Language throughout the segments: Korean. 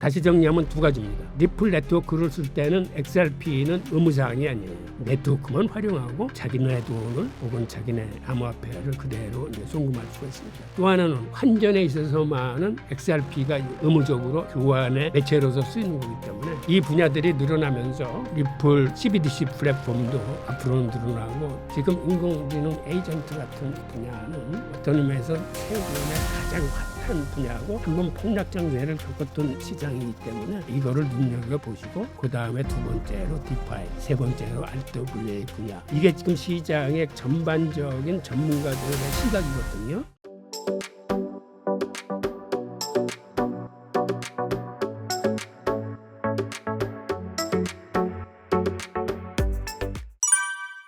다시 정리하면 두 가지입니다. 리플 네트워크를 쓸 때는 XRP는 의무사항이 아니에요. 네트워크만 활용하고 자기네 돈을 혹은 자기네 암호화폐를 그대로 이제 송금할 수가 있습니다. 또 하나는 환전에 있어서만은 XRP가 의무적으로 교환의 매체로서 쓰이는 거기 때문에 이 분야들이 늘어나면서 리플 CBDC 플랫폼도 앞으로는 늘어나고 지금 인공지능 에이전트 같은 분야는 어떤 의미에서 최근에 가장 핫한 분야고 한번 폭락장세를 겪었던 시장이기 때문에 이거를 눈여겨보시고 그 다음에 두 번째로 디파이, 세 번째로 RWA 분야, 이게 지금 시장의 전반적인 전문가들의 시각이거든요.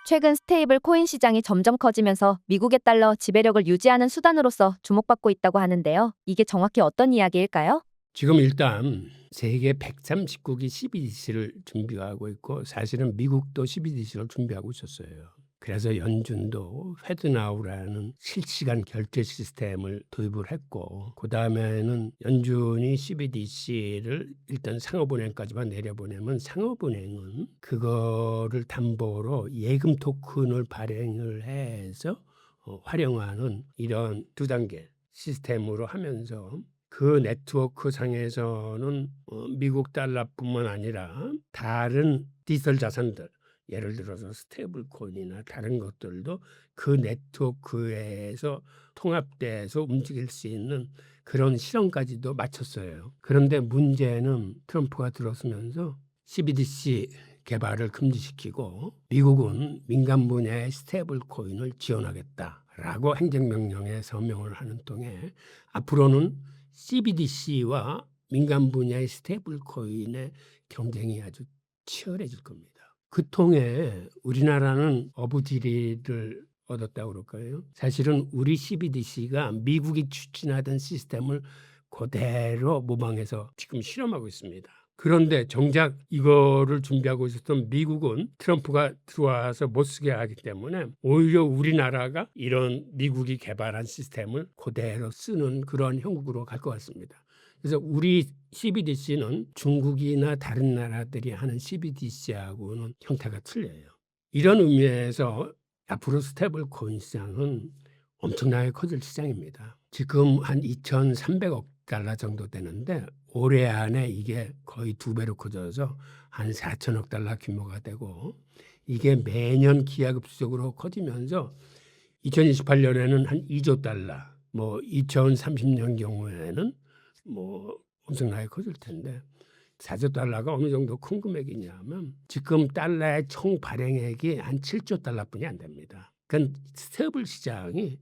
최근 스테이블 코인 시장이 점점 커지면서 미국의 달러 지배력을 유지하는 수단으로서 주목받고 있다고 하는데요. 이게 정확히 어떤 이야기일까요? 지금 일단 세계 139기 CBDC를 준비하고 있고 사실은 미국도 CBDC를 준비하고 있었어요. 그래서 연준도 페드나우라는 실시간 결제 시스템을 도입을 했고 그 다음에는 연준이 CBDC를 일단 상업은행까지만 내려보내면 상업은행은 그거를 담보로 예금 토큰을 발행을 해서 활용하는 이런 두 단계 시스템으로 하면서 그 네트워크 상에서는 미국 달러뿐만 아니라 다른 디지털 자산들, 예를 들어서 스테이블 코인이나 다른 것들도 그 네트워크에서 통합돼서 움직일 수 있는 그런 실험까지도 마쳤어요. 그런데 문제는 트럼프가 들어서면서 CBDC 개발을 금지시키고 미국은 민간 분야의 스테이블 코인을 지원하겠다라고 행정명령에 서명을 하는 통에 앞으로는 CBDC와 민간 분야의 스테이블 코인의 경쟁이 아주 치열해질 겁니다. 그 통에 우리나라는 어부지리를 얻었다고 그럴까요? 사실은 우리 CBDC가 미국이 추진하던 시스템을 그대로 모방해서 지금 실험하고 있습니다. 그런데 정작 이거를 준비하고 있었던 미국은 트럼프가 들어와서 못 쓰게 하기 때문에 오히려 우리나라가 이런 미국이 개발한 시스템을 그대로 쓰는 그런 형국으로 갈 것 같습니다. 그래서 우리 CBDC는 중국이나 다른 나라들이 하는 CBDC하고는 형태가 틀려요. 이런 의미에서 앞으로 스테이블 코인 시장은 엄청나게 커질 시장입니다. 지금 한 2,300억 달러 정도 되는데 올해 안에 이게 거의 2배로 커져서 한 4천억 달러 규모가 되고 이게 매년 기하급수적으로 커지면서 2028년에는 한 2조 달러, 뭐 2030년 경우에는 뭐 엄청나게 커질 텐데 4조 달러가 어느 정도 큰 금액이냐면 지금 달러의 총 발행액이 한 7조 달러뿐이 안 됩니다. 그러니까 스테이블 시장이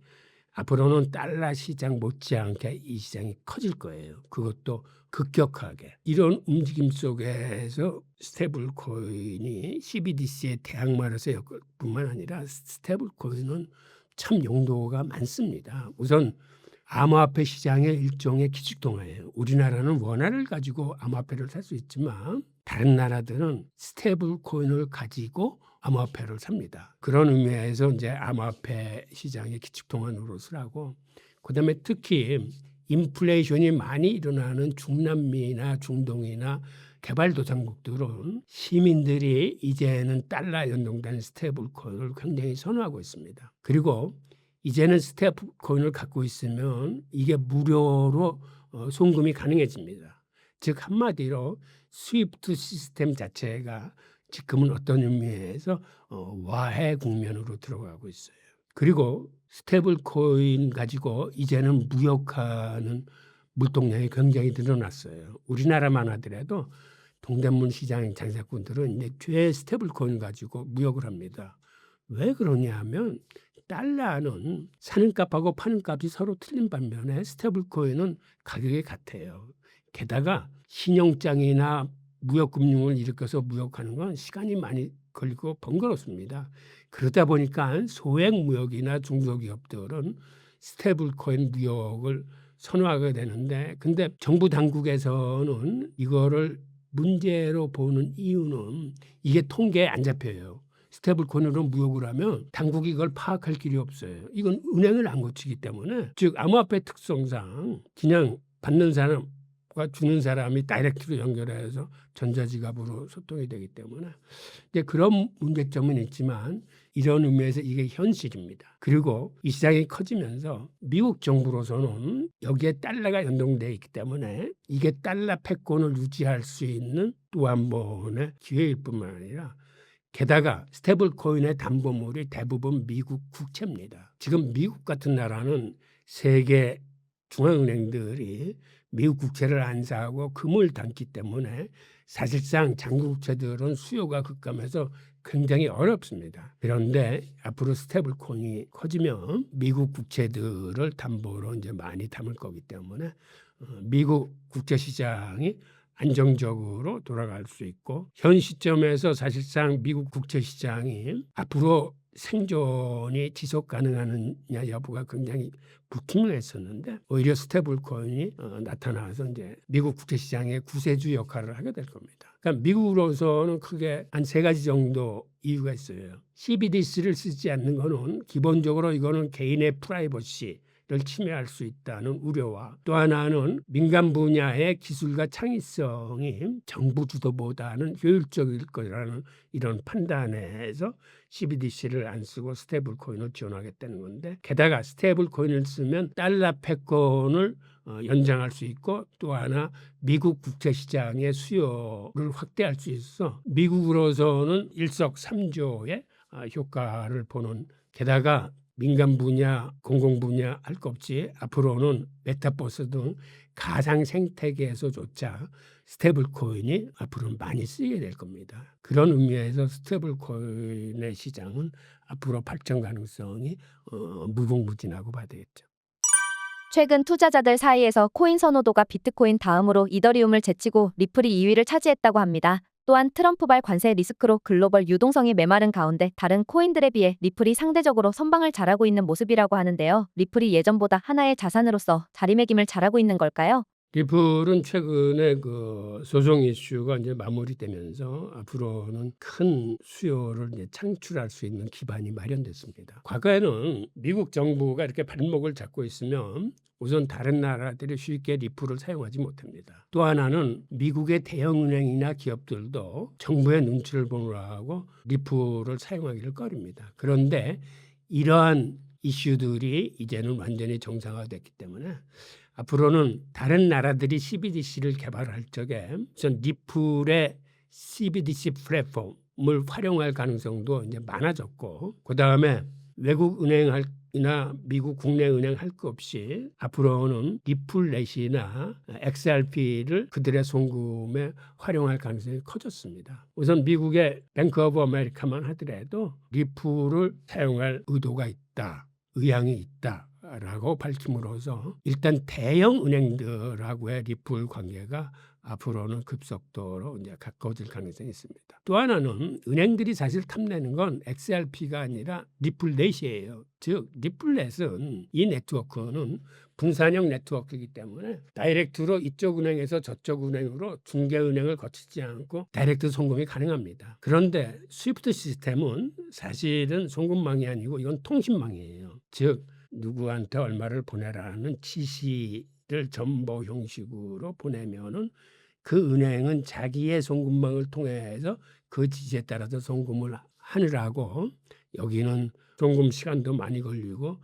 앞으로는 달러 시장 못지않게 이 시장이 커질 거예요. 그것도 급격하게. 이런 움직임 속에서 스테이블 코인이 CBDC의 대항마로서 뿐만 아니라 스테이블 코인은 참 용도가 많습니다. 우선 암호화폐 시장의 일종의 기축통화예요. 우리나라는 원화를 가지고 암호화폐를 살 수 있지만 다른 나라들은 스테이블 코인을 가지고 암호화폐를 삽니다. 그런 의미에서 이제 암호화폐 시장의 기축통화 노릇을 하고 그다음에 특히 인플레이션이 많이 일어나는 중남미나 중동이나 개발도상국들은 시민들이 이제는 달러 연동된 스테이블 코인을 굉장히 선호하고 있습니다. 그리고 이제는 스테이블 코인을 갖고 있으면 이게 무료로 송금이 가능해집니다. 즉 한마디로 스위프트 시스템 자체가 지금은 어떤 의미에서 와해 국면으로 들어가고 있어요. 그리고 스테이블 코인 가지고 이제는 무역하는 물동량이 굉장히 늘어났어요. 우리나라만 하더라도 동대문 시장 장사꾼들은 이제 죄 스테이블 코인 가지고 무역을 합니다. 왜 그러냐 하면 달러는 사는 값하고 파는 값이 서로 틀린 반면에 스테이블 코인은 가격이 같아요. 게다가 신용장이나 무역금융을 일으켜서 무역하는 건 시간이 많이 걸리고 번거롭습니다. 그러다 보니까 소액 무역이나 중소기업들은 스테이블 코인 무역을 선호하게 되는데 근데 정부 당국에서는 이거를 문제로 보는 이유는 이게 통계에 안 잡혀요. 스테이블 코인으로 무역을 하면 당국이 이걸 파악할 길이 없어요. 이건 은행을 안 거치기 때문에 즉 암호화폐 특성상 그냥 받는 사람과 주는 사람이 다이렉트로 연결해서 전자지갑으로 소통이 되기 때문에 이제 그런 문제점은 있지만 이런 의미에서 이게 현실입니다. 그리고 이 시장이 커지면서 미국 정부로서는 여기에 달러가 연동되어 있기 때문에 이게 달러 패권을 유지할 수 있는 또 한 번의 기회일 뿐만 아니라 게다가 스테이블 코인의 담보물이 대부분 미국 국채입니다. 지금 미국 같은 나라는 세계 중앙은행들이 미국 국채를 안 사고 금을 담기 때문에 사실상 장기국채들은 수요가 급감해서 굉장히 어렵습니다. 그런데 앞으로 스테이블 코인이 커지면 미국 국채들을 담보로 이제 많이 담을 거기 때문에 미국 국채 시장이 안정적으로 돌아갈 수 있고 현 시점에서 사실상 미국 국채 시장이 앞으로 생존이 지속 가능하느냐 여부가 굉장히 불투명했었는데 오히려 스테이블 코인이 나타나서 이제 미국 국채 시장의 구세주 역할을 하게 될 겁니다. 그러니까 미국으로서는 크게 한 3가지 정도 이유가 있어요. CBDC를 쓰지 않는 거는 기본적으로 이거는 개인의 프라이버시 를 침해할 수 있다는 우려와 또 하나는 민간 분야의 기술과 창의성이 정부 주도보다는 효율적일 거라는 이런 판단에서 CBDC를 안 쓰고 스테이블 코인을 지원하겠다는 건데 게다가 스테이블 코인을 쓰면 달러 패권을 연장할 수 있고 또 하나 미국 국채 시장의 수요를 확대할 수 있어 미국으로서는 일석삼조의 효과를 보는 게다가 민간 분야, 공공 분야 할 것 없이 앞으로는 메타버스 등 가상 생태계에서조차 스테이블 코인이 앞으로는 많이 쓰이게 될 겁니다. 그런 의미에서 스테이블 코인의 시장은 앞으로 발전 가능성이 무궁무진하고 봐야 되겠죠. 최근 투자자들 사이에서 코인 선호도가 비트코인 다음으로 이더리움을 제치고 리플이 2위를 차지했다고 합니다. 또한 트럼프발 관세 리스크로 글로벌 유동성이 메마른 가운데 다른 코인들에 비해 리플이 상대적으로 선방을 잘하고 있는 모습이라고 하는데요. 리플이 예전보다 하나의 자산으로서 자리매김을 잘하고 있는 걸까요? 리플은 최근에 그 소송 이슈가 이제 마무리되면서 앞으로는 큰 수요를 이제 창출할 수 있는 기반이 마련됐습니다. 과거에는 미국 정부가 이렇게 발목을 잡고 있으면 우선 다른 나라들이 쉽게 리플을 사용하지 못합니다. 또 하나는 미국의 대형은행이나 기업들도 정부의 눈치를 보느라고 리플을 사용하기를 꺼립니다. 그런데 이러한 이슈들이 이제는 완전히 정상화됐기 때문에 앞으로는 다른 나라들이 CBDC를 개발할 적에 우선 리플의 CBDC 플랫폼을 활용할 가능성도 이제 많아졌고 그 다음에 외국 은행이나 미국 국내 은행 할 것 없이 앞으로는 리플렛이나 XRP를 그들의 송금에 활용할 가능성이 커졌습니다. 우선 미국의 뱅크 오브 아메리카만 하더라도 리플을 사용할 의도가 있다, 의향이 있다. 라고 밝힘으로써 일단 대형 은행들하고의 리플 관계가 앞으로는 급속도로 이제 가까워질 가능성이 있습니다. 또 하나는 은행들이 사실 탐내는 건 XRP가 아니라 리플렛이에요. 즉 리플렛은 이 네트워크는 분산형 네트워크이기 때문에 다이렉트로 이쪽 은행에서 저쪽 은행으로 중개은행을 거치지 않고 다이렉트 송금이 가능합니다. 그런데 스위프트 시스템은 사실은 송금망이 아니고 이건 통신망이에요. 즉 누구한테 얼마를 보내라는 지시를 전보 형식으로 보내면은 그 은행은 자기의 송금망을 통해서 그 지시에 따라서 송금을 하느라고 여기는 송금 시간도 많이 걸리고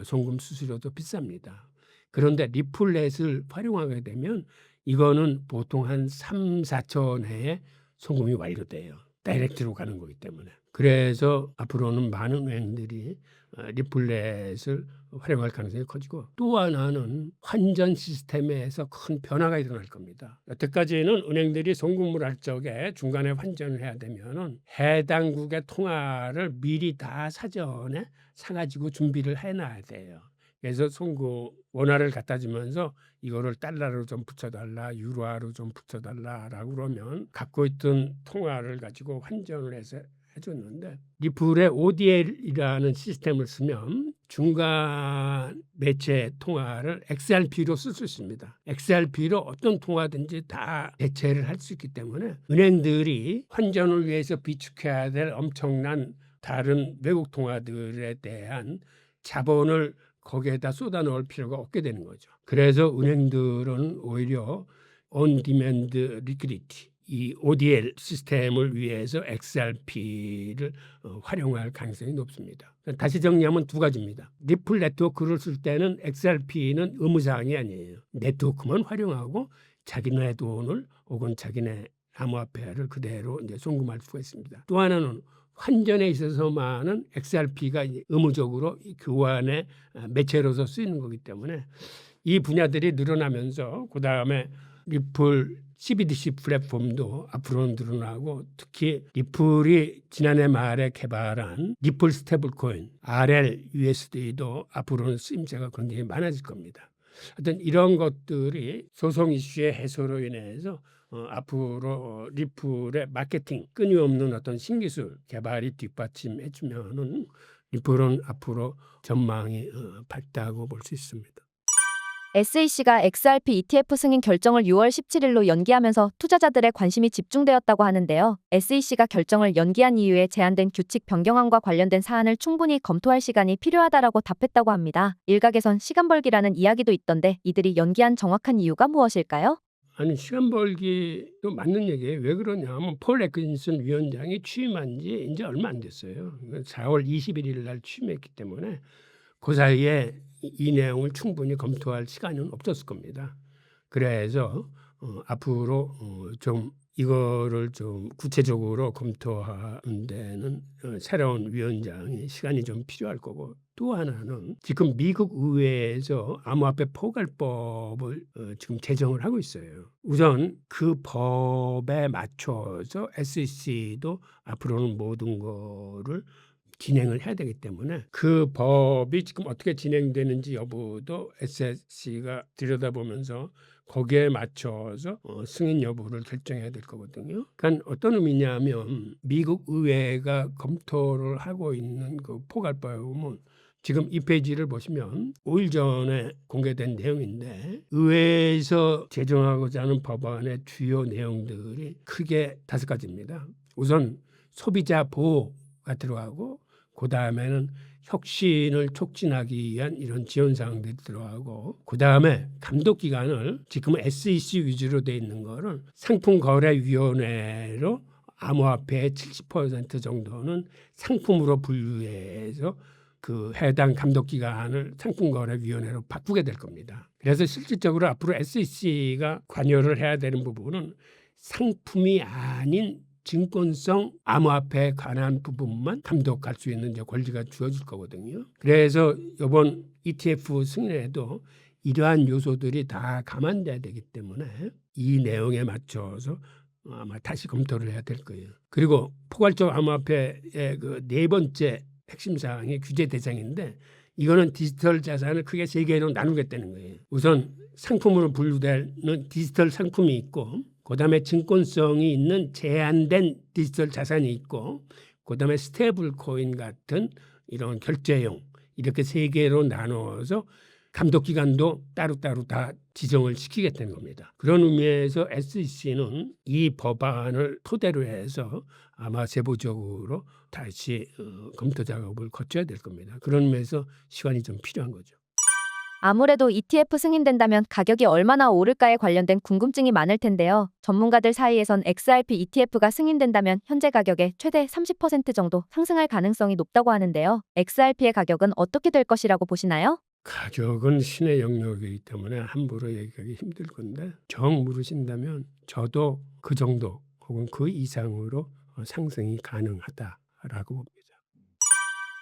송금 수수료도 비쌉니다. 그런데 리플렛을 활용하게 되면 이거는 보통 한 3, 4초 내에 송금이 완료돼요. 다이렉트로 가는 거기 때문에. 그래서 앞으로는 많은 은행들이 리플렛을 활용할 가능성이 커지고 또 하나는 환전 시스템에서 큰 변화가 일어날 겁니다. 여태까지는 은행들이 송금을 할 적에 중간에 환전을 해야 되면은 해당국의 통화를 미리 다 사전에 사가지고 준비를 해놔야 돼요. 그래서 송금 원화를 갖다 주면서 이거를 달러로 좀 붙여달라, 유로화로 좀 붙여달라라고 그러면 갖고 있던 통화를 가지고 환전을 해서 해줬는데 리플의 ODL이라는 시스템을 쓰면 중간 매체 통화를 XRP로 쓸 수 있습니다. XRP로 어떤 통화든지 다 대체를 할 수 있기 때문에 은행들이 환전을 위해서 비축해야 될 엄청난 다른 외국 통화들에 대한 자본을 거기에다 쏟아 넣을 필요가 없게 되는 거죠. 그래서 은행들은 오히려 On-Demand Liquidity, 이 ODL 시스템을 위해서 XRP를 활용할 가능성이 높습니다. 다시 정리하면 두 가지입니다. 리플 네트워크를 쓸 때는 XRP는 의무사항이 아니에요. 네트워크만 활용하고 자기네 돈을 혹은 자기네 암호화폐를 그대로 이제 송금할 수가 있습니다. 또 하나는 환전에 있어서만은 XRP가 의무적으로 교환의 매체로서 쓰이는 거기 때문에 이 분야들이 늘어나면서 그 다음에 리플 CBDC 플랫폼도 앞으로는 늘어나고 특히 리플이 지난해 말에 개발한 리플 스테이블 코인 RLUSD도 앞으로는 쓰임새가 굉장히 많아질 겁니다. 하여튼 이런 것들이 소송 이슈의 해소로 인해서 앞으로 리플의 마케팅 끊임없는 어떤 신기술 개발이 뒷받침해 주면은 리플은 앞으로 전망이 밝다고 볼 수 있습니다. SEC가 XRP ETF 승인 결정을 6월 17일로 연기하면서 투자자들의 관심이 집중되었다고 하는데요. SEC가 결정을 연기한 이유에 제한된 규칙 변경안과 관련된 사안을 충분히 검토할 시간이 필요하다라고 답했다고 합니다. 일각에선 시간 벌기라는 이야기도 있던데 이들이 연기한 정확한 이유가 무엇일까요? 아니 시간 벌기도 맞는 얘기예요. 왜 그러냐면 폴 애킨슨 위원장이 취임한 지 이제 얼마 안 됐어요. 4월 21일 날 취임했기 때문에 그 사이에 이 내용을 충분히 검토할 시간은 없었을 겁니다. 그래서 앞으로 좀 이거를 좀 구체적으로 검토하는 데는 새로운 위원장이 시간이 좀 필요할 거고 또 하나는 지금 미국 의회에서 암호화폐 포괄법을 지금 제정을 하고 있어요. 우선 그 법에 맞춰서 SEC도 앞으로는 모든 거를 진행을 해야 되기 때문에 그 법이 지금 어떻게 진행되는지 여부도 SEC가 들여다보면서 거기에 맞춰서 승인 여부를 결정해야 될 거거든요. 그러니까 어떤 의미냐면 미국 의회가 검토를 하고 있는 그 포괄법은 지금 이 페이지를 보시면 5일 전에 공개된 내용인데 의회에서 제정하고자 하는 법안의 주요 내용들이 크게 5가지입니다. 우선 소비자 보호가 들어가고 그 다음에는 혁신을 촉진하기 위한 이런 지원 사항들이 들어가고 그 다음에 감독 기관을 지금 SEC 위주로 돼 있는 거를 상품거래위원회로 암호화폐의 70% 정도는 상품으로 분류해서 그 해당 감독 기관을 상품거래위원회로 바꾸게 될 겁니다. 그래서 실질적으로 앞으로 SEC가 관여를 해야 되는 부분은 상품이 아닌 증권성 암호화폐에 관한 부분만 감독할 수 있는 권리가 주어질 거거든요. 그래서 이번 ETF 승인에도 이러한 요소들이 다 감안돼야 되기 때문에 이 내용에 맞춰서 아마 다시 검토를 해야 될 거예요. 그리고 포괄적 암호화폐의 그 4번째 핵심 사항이 규제 대상인데 이거는 디지털 자산을 크게 3개로 나누겠다는 거예요. 우선 상품으로 분류되는 디지털 상품이 있고 그다음에 증권성이 있는 제한된 디지털 자산이 있고 그다음에 스테이블 코인 같은 이런 결제용 이렇게 3개로 나눠서 감독기관도 따로따로 다 지정을 시키겠다는 겁니다. 그런 의미에서 SEC는 이 법안을 토대로 해서 아마 세부적으로 다시 검토 작업을 거쳐야 될 겁니다. 그런 의미에서 시간이 좀 필요한 거죠. 아무래도 ETF 승인된다면 가격이 얼마나 오를까에 관련된 궁금증이 많을 텐데요. 전문가들 사이에선 XRP ETF가 승인된다면 현재 가격의 최대 30% 정도 상승할 가능성이 높다고 하는데요. XRP의 가격은 어떻게 될 것이라고 보시나요? 가격은 신의 영역이기 때문에 함부로 얘기하기 힘들 건데 정 물으신다면 저도 그 정도 혹은 그 이상으로 상승이 가능하다라고 봅니다.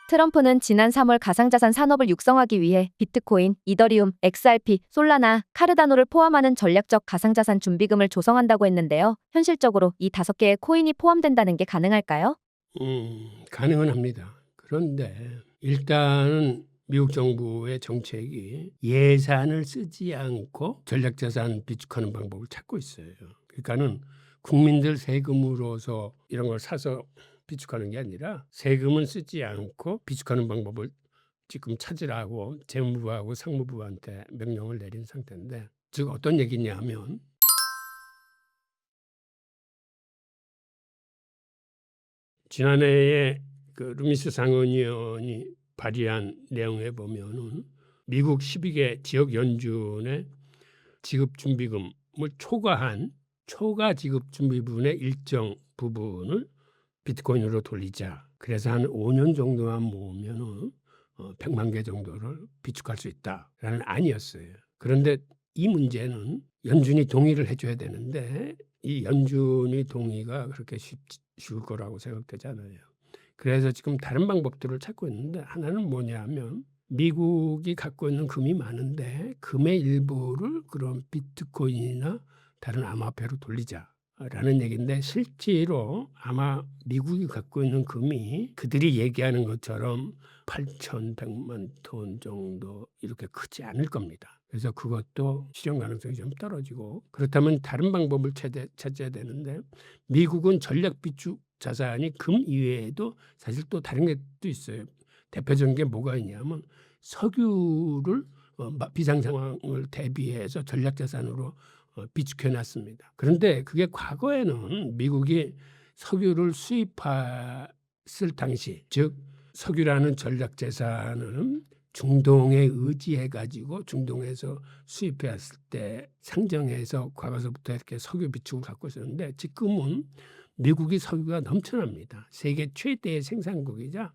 트럼프는 지난 3월 가상자산 산업을 육성하기 위해 비트코인, 이더리움, XRP, 솔라나, 카르다노를 포함하는 전략적 가상자산 준비금을 조성한다고 했는데요. 현실적으로 이 5개의 코인이 포함된다는 게 가능할까요? 가능은 합니다. 그런데 일단은 미국 정부의 정책이 예산을 쓰지 않고 전략자산 비축하는 방법을 찾고 있어요. 그러니까는 국민들 세금으로서 이런 걸 사서 비축하는 게 아니라 세금은 쓰지 않고 비축하는 방법을 지금 찾으라고 재무부하고 상무부한테 명령을 내린 상태인데 즉 어떤 얘기냐면 지난해에 그 루미스 상원의원이 발의한 내용에 보면은 미국 12개 지역 연준의 지급 준비금을 초과 지급 준비분의 일정 부분을 비트코인으로 돌리자. 그래서 한 5년 정도만 모으면은 100만 개 정도를 비축할 수 있다라는 안이었어요. 그런데 이 문제는 연준이 동의를 해줘야 되는데 이 연준이 동의가 그렇게 쉬울 거라고 생각되지 않아요. 그래서 지금 다른 방법들을 찾고 있는데 하나는 뭐냐면 미국이 갖고 있는 금이 많은데 금의 일부를 그런 비트코인이나 다른 암호화폐로 돌리자라는 얘기인데 실제로 아마 미국이 갖고 있는 금이 그들이 얘기하는 것처럼 8,100만 톤 정도 이렇게 크지 않을 겁니다. 그래서 그것도 실현 가능성이 좀 떨어지고 그렇다면 다른 방법을 찾아야 되는데 미국은 전략 비축 자산이 금 이외에도 사실 또 다른 게 또 있어요. 대표적인 게 뭐가 있냐면 석유를 비상 상황을 대비해서 전략 자산으로 비축해 놨습니다. 그런데 그게 과거에는 미국이 석유를 수입했을 당시 즉 석유라는 전략 자산은 중동에 의지해 가지고 중동에서 수입해 왔을 때 상정해서 과거서부터 이렇게 석유 비축을 갖고 있었는데 지금은 미국이 석유가 넘쳐납니다. 세계 최대의 생산국이자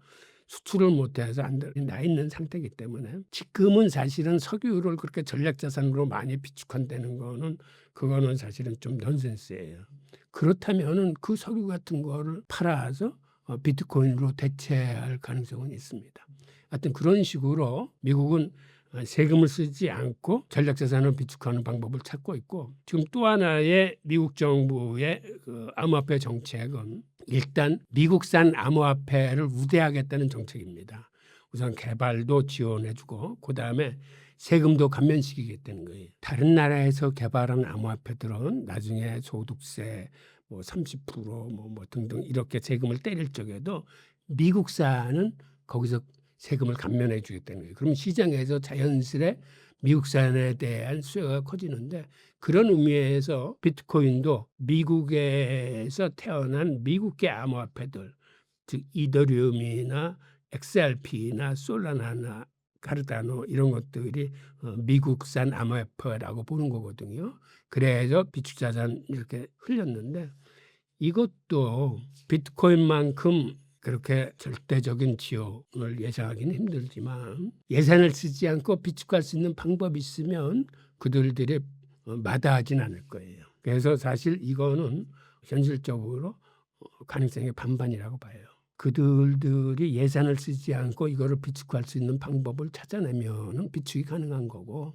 수출을 못해서 나 있는 상태이기 때문에 지금은 사실은 석유를 그렇게 전략 자산으로 많이 비축한다는 거는 그거는 사실은 좀 넌센스예요. 그렇다면은 그 석유 같은 거를 팔아서 비트코인으로 대체할 가능성은 있습니다. 하여튼 그런 식으로 미국은 세금을 쓰지 않고 전략 자산을 비축하는 방법을 찾고 있고 지금 또 하나의 미국 정부의 그 암호화폐 정책은 일단 미국산 암호화폐를 우대하겠다는 정책입니다. 우선 개발도 지원해주고 그다음에 세금도 감면시키겠다는 거예요. 다른 나라에서 개발한 암호화폐들은 나중에 소득세 뭐 30% 뭐 등등 이렇게 세금을 때릴 적에도 미국산은 거기서 세금을 감면해 주겠다는 거예요. 그럼 시장에서 자연스레 미국산에 대한 수요가 커지는데 그런 의미에서 비트코인도 미국에서 태어난 미국계 암호화폐들 즉 이더리움이나 XRP나 솔라나나 카르다노 이런 것들이 미국산 암호화폐라고 보는 거거든요. 그래서 비축자산 이렇게 흘렸는데 이것도 비트코인만큼 그렇게 절대적인 지원을 예상하기는 힘들지만 예산을 쓰지 않고 비축할 수 있는 방법이 있으면 그들이 마다하진 않을 거예요. 그래서 사실 이거는 현실적으로 가능성이 반반이라고 봐요. 그들이 예산을 쓰지 않고 이거를 비축할 수 있는 방법을 찾아내면은 비축이 가능한 거고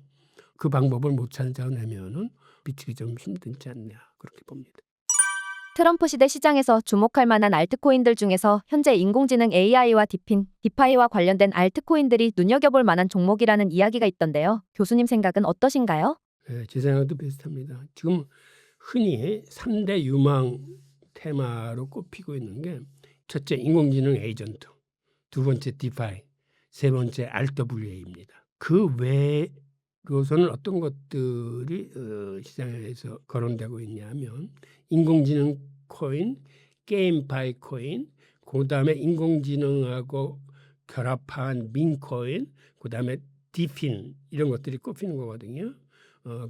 그 방법을 못 찾아내면은 비축이 좀 힘들지 않냐 그렇게 봅니다. 트럼프 시대 시장에서 주목할 만한 알트코인들 중에서 현재 인공지능 AI와 디파이와 관련된 알트코인들이 눈여겨볼 만한 종목이라는 이야기가 있던데요. 교수님 생각은 어떠신가요? 네, 제 생각도 비슷합니다. 지금 흔히 3대 유망 테마로 꼽히고 있는 게 첫째 인공지능 에이전트, 두 번째 디파이, 세 번째 RWA입니다. 그 외로서는 어떤 것들이 시장에서 거론되고 있냐면 인공지능 코인, 게임파이 코인, 그다음에 인공지능하고 결합한 민코인, 그다음에 디핀 이런 것들이 꼽히는 거거든요.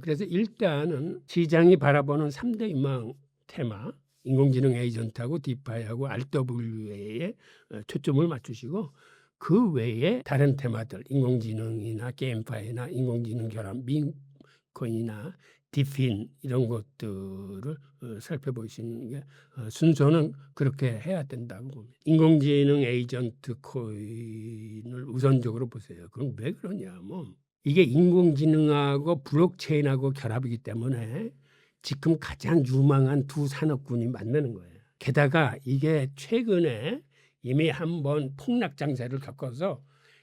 그래서 일단은 시장이 바라보는 3대 유망 테마 인공지능 에이전트하고 디파이하고 RWA에 초점을 맞추시고 그 외에 다른 테마들 인공지능이나 게임파이나 인공지능 결합 민코인이나 디핀 이런 것들을 살펴보시는 게 순서는 그렇게 해야 된다고 봅니다. 인공지능 에이전트 코인을 우선적으로 보세요. 그럼 왜 그러냐면 이게 인공지능하고 블록체인하고 결합이기 때문에 지금 가장 유망한 두 산업군이 만나는 거예요. 게다가 이게 최근에 이미 한번 폭락 장세를 겪어서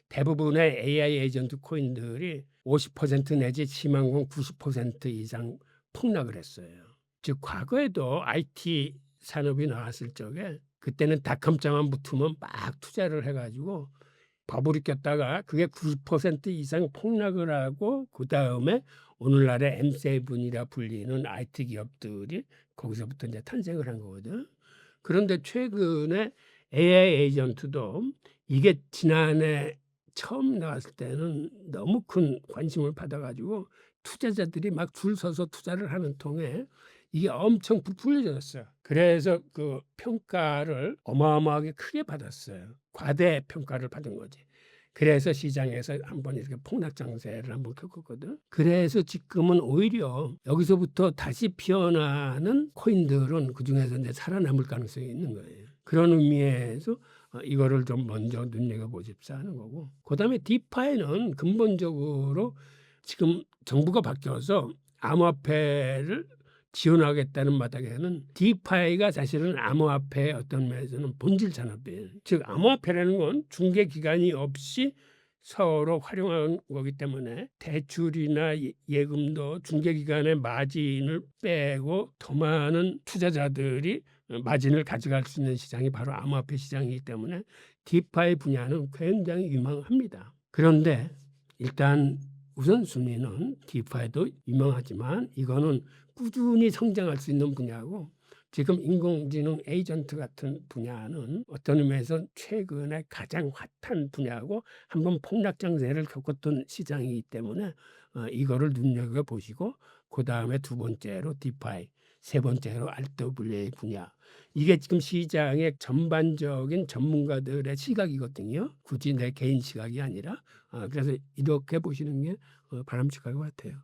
대부분의 AI 에이전트 코인들이 50% 내지 심한 건 90% 이상 폭락을 했어요. 즉 과거에도 IT 산업이 나왔을 적에 그때는 닷컴장만 붙으면 막 투자를 해가지고 버블이 꼈다가 그게 90% 이상 폭락을 하고 그다음에 오늘날의 M7이라 불리는 IT 기업들이 거기서부터 이제 탄생을 한 거거든. 그런데 최근에 AI 에이전트도 이게 지난해 처음 나왔을 때는 너무 큰 관심을 받아가지고 투자자들이 막 줄 서서 투자를 하는 통에 이게 엄청 부풀려졌어요. 그래서 그 평가를 어마어마하게 크게 받았어요. 과대 평가를 받은 거지. 그래서 시장에서 한번 이렇게 폭락 장세를 한번 겪었거든. 그래서 지금은 오히려 여기서부터 다시 피어나는 코인들은 그중에서 이제 살아남을 가능성이 있는 거예요. 그런 의미에서 이거를 좀 먼저 눈여겨보십사 하는 거고, 그다음에 디파이는 근본적으로 지금 정부가 바뀌어서 암호화폐를 지원하겠다는 마당에는 디파이가 사실은 암호화폐의 어떤 면에서는 본질 산업이에요. 즉 암호화폐라는 건 중개 기간이 없이 서로 활용하는 거기 때문에 대출이나 예금도 중개 기간의 마진을 빼고 더 많은 투자자들이 마진을 가져갈 수 있는 시장이 바로 암호화폐 시장이기 때문에 디파이 분야는 굉장히 유망합니다. 그런데 일단 우선순위는 디파이도 유명하지만 이거는 꾸준히 성장할 수 있는 분야고, 지금 인공지능 에이전트 같은 분야는 어떤 의미에서 최근에 가장 핫한 분야고 한번 폭락 장세를 겪었던 시장이기 때문에 이거를 눈여겨보시고, 그다음에 두 번째로 디파이, 세 번째로 RWA 분야. 이게 지금 시장의 전반적인 전문가들의 시각이거든요. 굳이 내 개인 시각이 아니라. 그래서 이렇게 보시는 게 바람직할 것 같아요.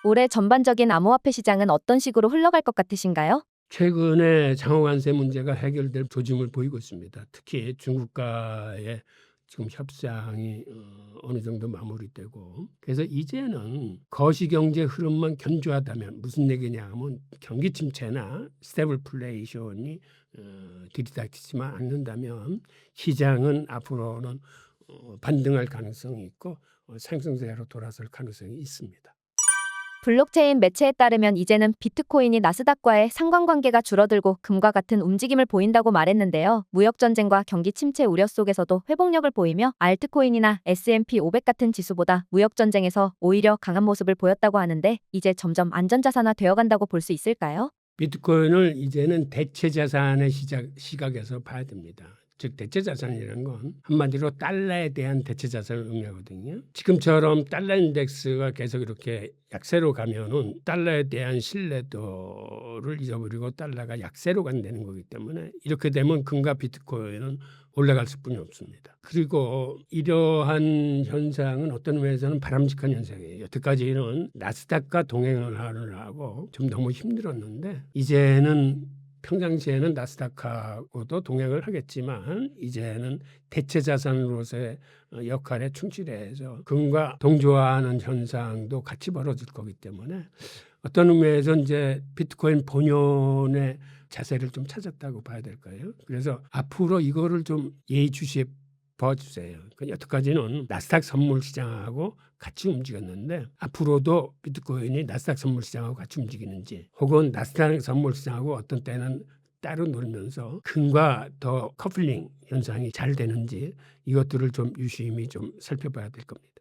올해 전반적인 암호화폐 시장은 어떤 식으로 흘러갈 것 같으신가요? 최근에 장어관세 문제가 해결될 조짐을 보이고 있습니다. 특히 중국과의 지금 협상이 어느 정도 마무리되고, 그래서 이제는 거시경제 흐름만 견조하다면, 무슨 얘기냐 하면 경기 침체나 스태블플레이션이 들이닥치지만 않는다면 시장은 앞으로는 반등할 가능성이 있고 상승세로 돌아설 가능성이 있습니다. 블록체인 매체에 따르면 이제는 비트코인이 나스닥과의 상관관계가 줄어들고 금과 같은 움직임을 보인다고 말했는데요. 무역전쟁과 경기 침체 우려 속에서도 회복력을 보이며 알트코인이나 S&P 500 같은 지수보다 무역전쟁에서 오히려 강한 모습을 보였다고 하는데, 이제 점점 안전자산화 되어간다고 볼 수 있을까요? 비트코인을 이제는 대체자산의 시각에서 봐야 됩니다. 즉 대체자산이라는 건 한마디로 달러에 대한 대체자산을 의미하거든요. 지금처럼 달러 인덱스가 계속 이렇게 약세로 가면은 달러에 대한 신뢰도를 잊어버리고 달러가 약세로 간다는 거기 때문에, 이렇게 되면 금과 비트코인은 올라갈 수뿐이 없습니다. 그리고 이러한 현상은 어떤 의미에서는 바람직한 현상이에요. 여태까지는 나스닥과 동행을 하느라고 좀 너무 힘들었는데, 이제는 평상시에는 나스닥하고도 동행을 하겠지만 이제는 대체자산으로서의 역할에 충실해서 금과 동조하는 현상도 같이 벌어질 거기 때문에 어떤 의미에서 이제 비트코인 본연의 자세를 좀 찾았다고 봐야 될까요? 그래서 앞으로 이거를 좀 예의주시해 봐주세요. 여태까지는 나스닥 선물 시장하고 같이 움직였는데, 앞으로도 비트코인이 나스닥 선물 시장하고 같이 움직이는지, 혹은 나스닥 선물 시장하고 어떤 때는 따로 놀면서 금과 더 커플링 현상이 잘 되는지, 이것들을 좀 유심히 좀 살펴봐야 될 겁니다.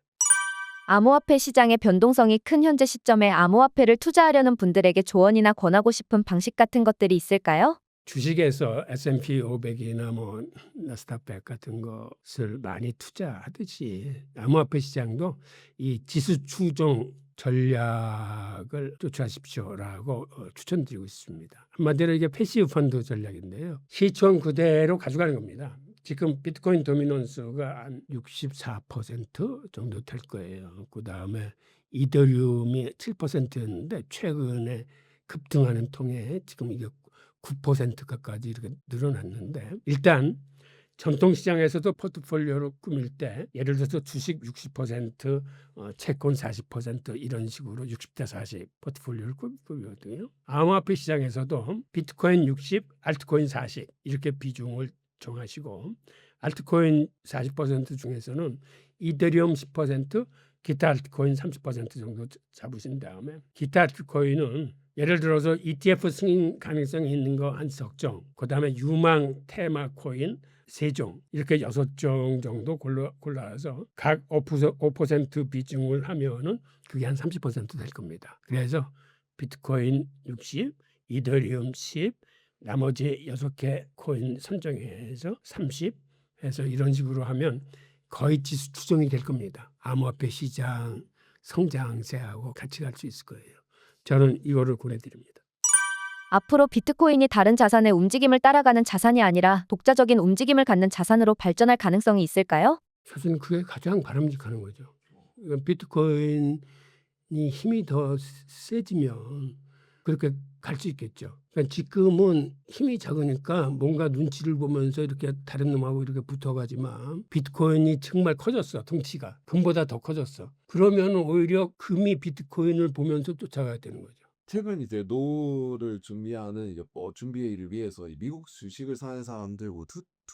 암호화폐 시장의 변동성이 큰 현재 시점에 암호화폐를 투자하려는 분들에게 조언이나 권하고 싶은 방식 같은 것들이 있을까요? 주식에서 S&P 500이나 뭐 나스닥 100 같은 것을 많이 투자하듯이 암호화폐 시장도 이 지수 추종 전략을 쫓아하십시오라고 추천드리고 있습니다. 한마디로 이게 패시브 펀드 전략인데요. 시총 그대로 가져가는 겁니다. 지금 비트코인 도미넌스가 한 64% 정도 될 거예요. 그다음에 이더리움이 7%였는데 최근에 급등하는 통에 지금 이게 9%까지 이렇게 늘어났는데, 일단 전통시장에서도 포트폴리오를 꾸밀 때 예를 들어서 주식 60%, 채권 40% 이런 식으로 60대 40 포트폴리오를 꾸미거든요. 암호화폐 시장에서도 비트코인 60, 알트코인 40 이렇게 비중을 정하시고, 알트코인 40% 중에서는 이더리움 10%, 기타 알트코인 30% 정도 잡으신 다음에, 기타 알트코인은 예를 들어서 ETF 승인 가능성이 있는 거 한 석 종, 그다음에 유망 테마 코인 3종, 이렇게 6종 정도 골라서 각 5% 비중을 하면은 그게 한 30% 될 겁니다. 그래서 비트코인 60, 이더리움 10, 나머지 6개 코인 선정해서 30 해서 이런 식으로 하면 거의 지수 추종이 될 겁니다. 암호화폐 시장 성장세하고 같이 갈 수 있을 거예요. 저는 이거를 권해드립니다. 앞으로 비트코인이 다른 자산의 움직임을 따라가는 자산이 아니라 독자적인 움직임을 갖는 자산으로 발전할 가능성이 있을까요? 사실은 그게 가장 바람직한 거죠. 비트코인이 힘이 더 세지면 그렇게 갈 수 있겠죠. 그러니까 지금은 힘이 작으니까 뭔가 눈치를 보면서 이렇게 다른 놈하고 이렇게 붙어가지만 비트코인이 정말 커졌어. 덩치가 금보다 더 커졌어. 그러면 오히려 금이 비트코인을 보면서 쫓아가야 되는 거죠. 최근 이제 노후를 준비하는 이제 준비를 위해서 이 미국 주식을 사는 사람들 뭐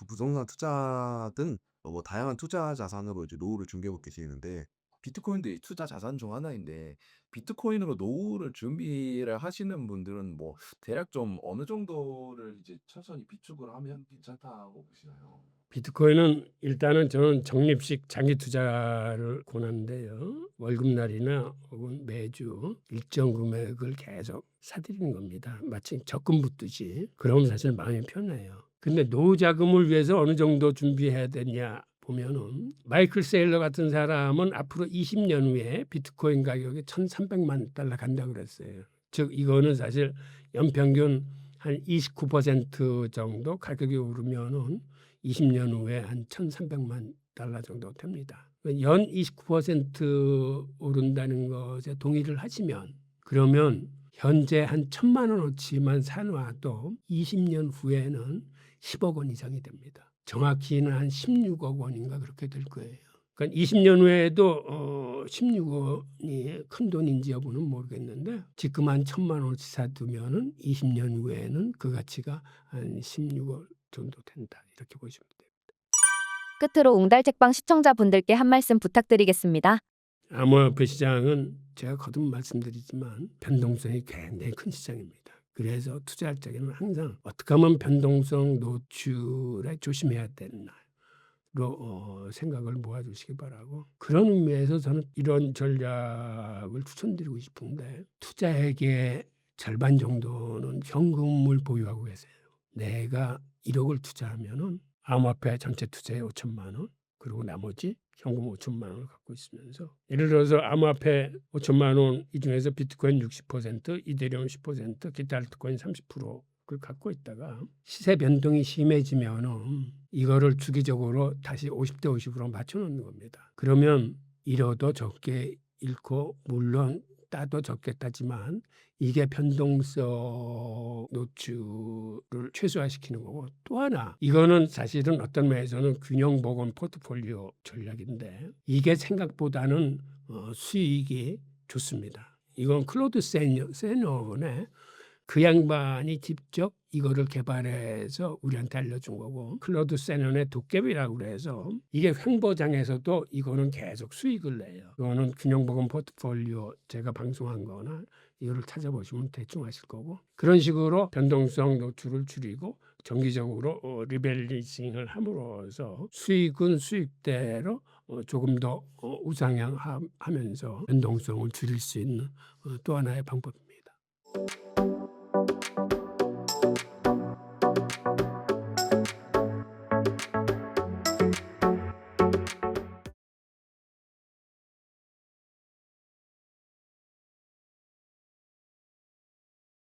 부동산 투자 등 뭐 다양한 투자 자산으로 이제 노후를 준비하고 계시는데 비트코인도 이 투자 자산 중 하나인데 비트코인으로 노후를 준비를 하시는 분들은 뭐 대략 좀 어느 정도를 이제 천천히 비축을 하면 괜찮다고 보시나요? 비트코인은 일단은 저는 적립식 장기 투자를 권하는데요. 월급날이나 혹은 매주 일정 금액을 계속 사들이는 겁니다. 마치 적금 붓듯이. 그러면 사실 마음이 편해요. 근데 노후 자금을 위해서 어느 정도 준비해야 되냐 보면은 마이클 세일러 같은 사람은 앞으로 20년 후에 비트코인 가격이 1,300만 달러 간다고 그랬어요. 즉 이거는 사실 연평균 한 29% 정도 가격이 오르면은 20년 후에 한 1,300만 달러 정도 됩니다. 연 29% 오른다는 것에 동의를 하시면 그러면 현재 한 1,000만 원어치만 사놔도 20년 후에는 10억 원 이상이 됩니다. 정확히는 한 16억 원인가 그렇게 될 거예요. 그러니까 20년 후에도 16원이 큰 돈인지 여부는 모르겠는데 지금 한 1,000만 원어치 사두면은 20년 후에는 그 가치가 한 16억 정도 된다. 이렇게 보시면 돼요. 끝으로 웅달책방 시청자분들께 한 말씀 부탁드리겠습니다. 암호화폐 시장은 제가 거듭 말씀드리지만 변동성이 굉장히 큰 시장입니다. 그래서 투자할 적에는 항상 어떻게 하면 변동성 노출에 조심해야 되나로 생각을 모아주시기 바라고 그런 의미에서 저는 이런 전략을 추천드리고 싶은데 투자액의 절반 정도는 현금을 보유하고 계세요. 내가 1억을 투자하면은 암호화폐 전체 투자에 5천만 원 그리고 나머지 현금 5천만 원을 갖고 있으면서 예를 들어서 암호화폐 5천만 원 이 중에서 비트코인 60%, 이더리움 10%, 기타 알트코인 30%를 갖고 있다가 시세 변동이 심해지면은 이거를 주기적으로 다시 50대 50으로 맞춰 놓는 겁니다. 그러면 잃어도 적게 잃고 물론 따도 적게 따지만 이게 변동성 노출을 최소화시키는 거고 또 하나 이거는 사실은 어떤 면에서는 균형 복원 포트폴리오 전략인데 이게 생각보다는 수익이 좋습니다. 이건 클로드 세너의 그 양반이 직접 이거를 개발해서 우리한테 알려준 거고 클로드 세넌의 도깨비라고 그래서 이게 횡보장에서도 이거는 계속 수익을 내요. 이거는 균형복원 포트폴리오 제가 방송한 거나 이거를 찾아보시면 대충 아실 거고 그런 식으로 변동성 노출을 줄이고 정기적으로 리밸런싱을 함으로써 수익은 수익대로 조금 더 우상향하면서 변동성을 줄일 수 있는 또 하나의 방법입니다.